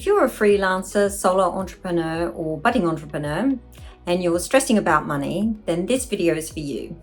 If you're a freelancer, solo entrepreneur, or budding entrepreneur, and you're stressing about money, then this video is for you.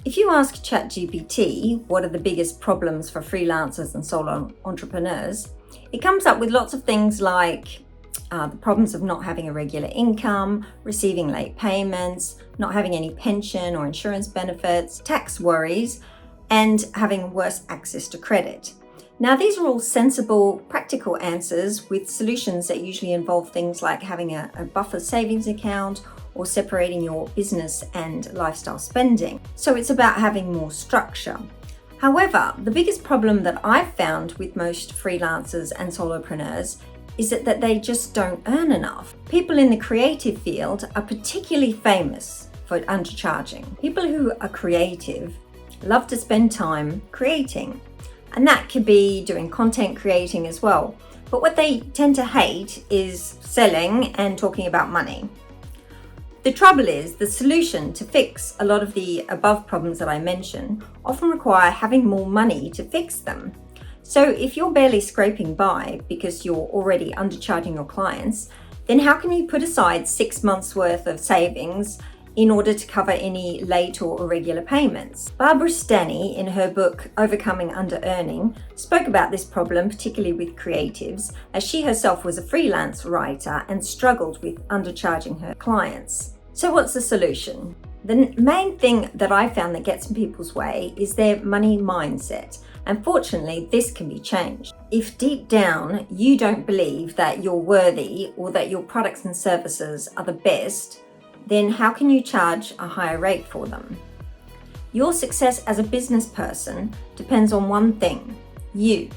If you ask ChatGPT what are the biggest problems for freelancers and solo entrepreneurs, it comes up with lots of things like the problems of not having a regular income, receiving late payments, not having any pension or insurance benefits, tax worries, and having worse access to credit. Now, these are all sensible, practical answers with solutions that usually involve things like having a buffer savings account or separating your business and lifestyle spending. So it's about having more structure. However, the biggest problem that I've found with most freelancers and solopreneurs is that they just don't earn enough. People in the creative field are particularly famous for undercharging. People who are creative love to spend time creating, and that could be doing content creating as well. But what they tend to hate is selling and talking about money. The trouble is, the solution to fix a lot of the above problems that I mentioned often require having more money to fix them. So if you're barely scraping by because you're already undercharging your clients, then how can you put aside 6 months worth of savings in order to cover any late or irregular payments? Barbara Stanny, in her book Overcoming Under-Earning, spoke about this problem, particularly with creatives, as she herself was a freelance writer and struggled with undercharging her clients. So what's the solution? The main thing that I found that gets in people's way is their money mindset. And fortunately, this can be changed. If deep down you don't believe that you're worthy or that your products and services are the best, then how can you charge a higher rate for them? Your success as a business person depends on one thing, you.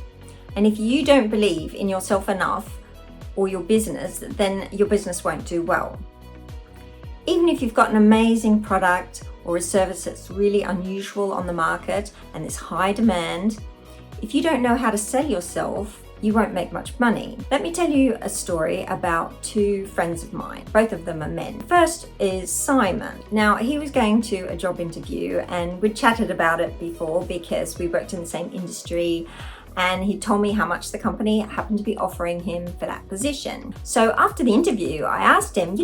And if you don't believe in yourself enough or your business, then your business won't do well. Even if you've got an amazing product or a service that's really unusual on the market and there's high demand, if you don't know how to sell yourself, you won't make much money. Let me tell you a story about two friends of mine. Both of them are men. First is Simon. Now, he was going to a job interview and we'd chatted about it before because we worked in the same industry, and he told me how much the company happened to be offering him for that position. So after the interview, I asked him,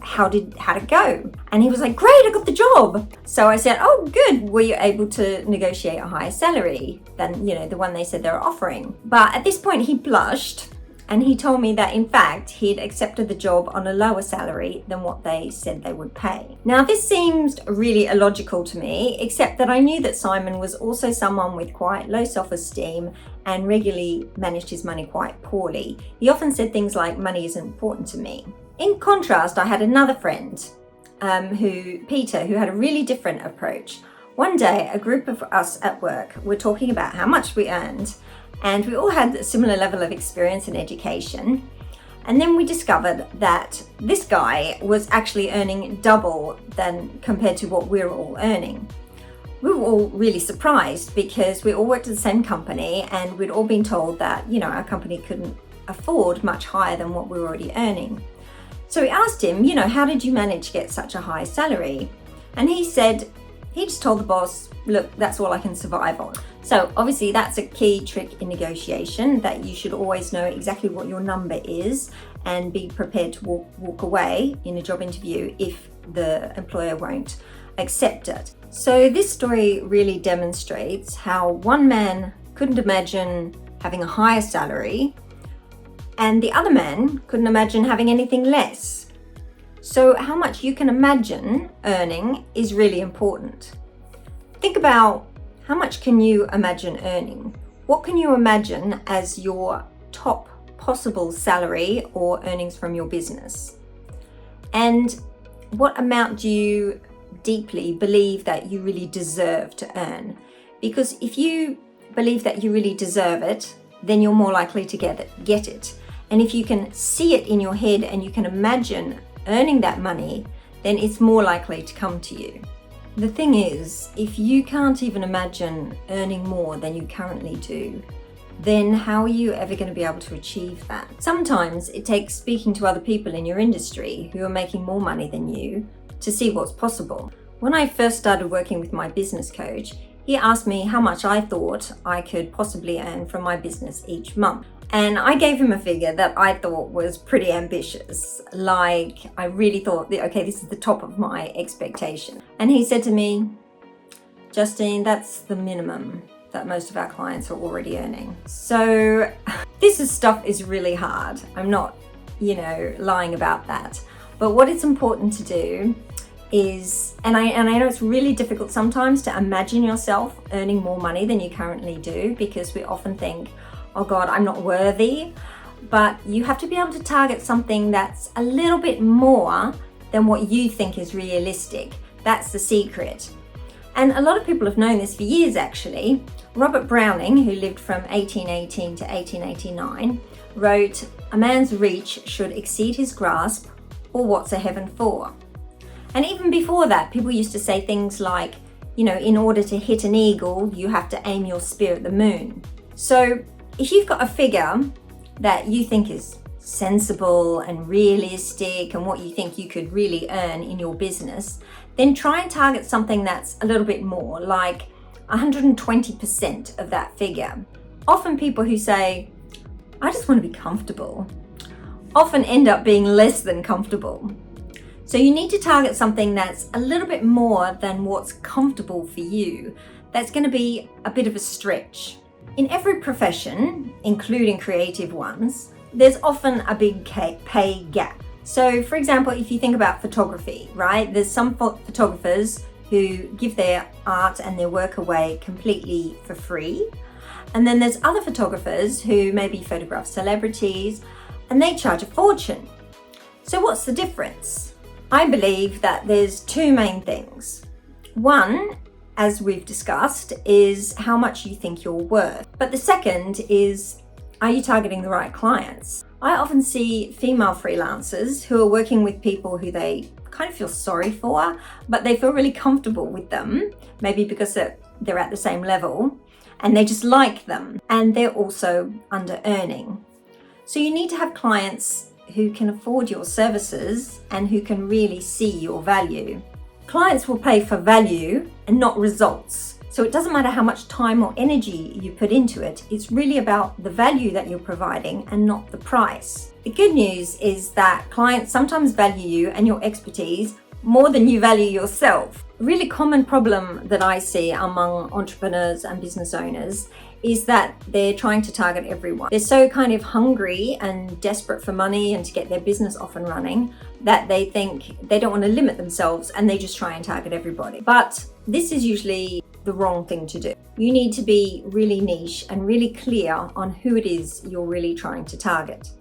how'd it go? And he was like, great, I got the job. So I said, oh, good. Were you able to negotiate a higher salary than, the one they said they were offering? But at this point he blushed and he told me that in fact, he'd accepted the job on a lower salary than what they said they would pay. Now, this seems really illogical to me, except that I knew that Simon was also someone with quite low self-esteem and regularly managed his money quite poorly. He often said things like, money isn't important to me. In contrast, I had another friend, Peter, who had a really different approach. One day, a group of us at work were talking about how much we earned, and we all had a similar level of experience and education. And then we discovered that this guy was actually earning double than compared to what we were all earning. We were all really surprised because we all worked at the same company and we'd all been told that, our company couldn't afford much higher than what we were already earning. So we asked him, how did you manage to get such a high salary? And he said, he just told the boss, look, that's all I can survive on. So obviously that's a key trick in negotiation, that you should always know exactly what your number is and be prepared to walk away in a job interview if the employer won't accept it. So this story really demonstrates how one man couldn't imagine having a higher salary and the other man couldn't imagine having anything less. So how much you can imagine earning is really important. Think about how much can you imagine earning? What can you imagine as your top possible salary or earnings from your business? And what amount do you deeply believe that you really deserve to earn? Because if you believe that you really deserve it, then you're more likely to get it. And if you can see it in your head and you can imagine earning that money, then it's more likely to come to you. The thing is, if you can't even imagine earning more than you currently do, then how are you ever going to be able to achieve that? Sometimes it takes speaking to other people in your industry who are making more money than you to see what's possible. When I first started working with my business coach, He asked me how much I thought I could possibly earn from my business each month. And I gave him a figure that I thought was pretty ambitious. Like, I really thought that, okay, this is the top of my expectation. And he said to me, Justine, that's the minimum that most of our clients are already earning. So stuff is really hard. I'm not, lying about that. But what it's important to do is, and I know it's really difficult sometimes to imagine yourself earning more money than you currently do, because we often think, oh God, I'm not worthy. But you have to be able to target something that's a little bit more than what you think is realistic. That's the secret. And a lot of people have known this for years, actually. Robert Browning, who lived from 1818 to 1889, wrote, "A man's reach should exceed his grasp, or what's a heaven for?" And even before that, people used to say things like, in order to hit an eagle, you have to aim your spear at the moon. So if you've got a figure that you think is sensible and realistic and what you think you could really earn in your business, then try and target something that's a little bit more, like 120% of that figure. Often people who say, I just want to be comfortable, often end up being less than comfortable. So you need to target something that's a little bit more than what's comfortable for you. That's going to be a bit of a stretch. In every profession, including creative ones, there's often a big pay gap. So for example, if you think about photography, right? There's some photographers who give their art and their work away completely for free. And then there's other photographers who maybe photograph celebrities and they charge a fortune. So what's the difference? I believe that there's two main things. One, as we've discussed, is how much you think you're worth. But the second is, are you targeting the right clients? I often see female freelancers who are working with people who they kind of feel sorry for, but they feel really comfortable with them, maybe because they're at the same level and they just like them, and they're also under earning. So you need to have clients who can afford your services and who can really see your value. Clients will pay for value and not results. So it doesn't matter how much time or energy you put into it. It's really about the value that you're providing and not the price. The good news is that clients sometimes value you and your expertise more than you value yourself. A really common problem that I see among entrepreneurs and business owners is that they're trying to target everyone. They're so kind of hungry and desperate for money and to get their business off and running that they think they don't want to limit themselves and they just try and target everybody. But this is usually the wrong thing to do. You need to be really niche and really clear on who it is you're really trying to target.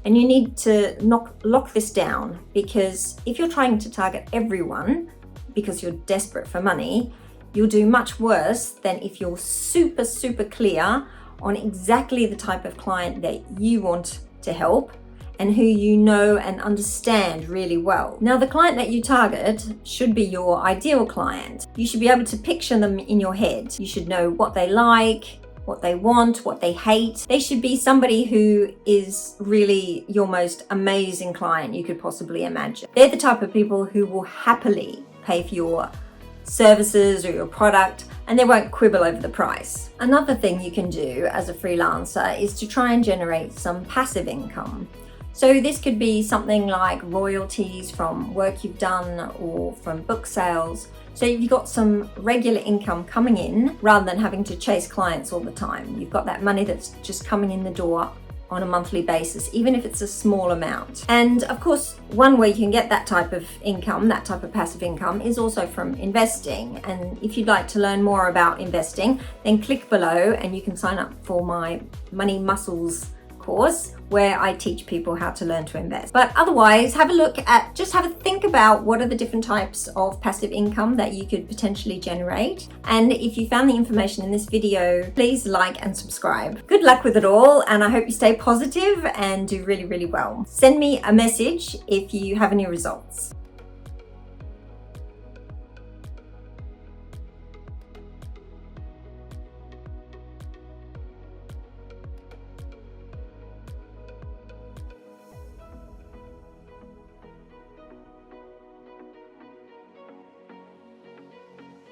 And you need to lock this down, because if you're trying to target everyone because you're desperate for money, you'll do much worse than if you're super, super clear on exactly the type of client that you want to help and who you know and understand really well. Now, the client that you target should be your ideal client. You should be able to picture them in your head. You should know what they like, what they want, what they hate. They should be somebody who is really your most amazing client you could possibly imagine. They're the type of people who will happily pay for your services or your product, and they won't quibble over the price. Another thing you can do as a freelancer is to try and generate some passive income. So this could be something like royalties from work you've done or from book sales. So you've got some regular income coming in rather than having to chase clients all the time. You've got that money that's just coming in the door on a monthly basis, even if it's a small amount. And of course, one way you can get that type of income, that type of passive income, is also from investing. And if you'd like to learn more about investing, then click below and you can sign up for my Money Muscles course, where I teach people how to learn to invest. But otherwise, have a think about what are the different types of passive income that you could potentially generate. And if you found the information in this video, please like and subscribe. Good luck with it all, and I hope you stay positive and do really, really well. Send me a message if you have any results.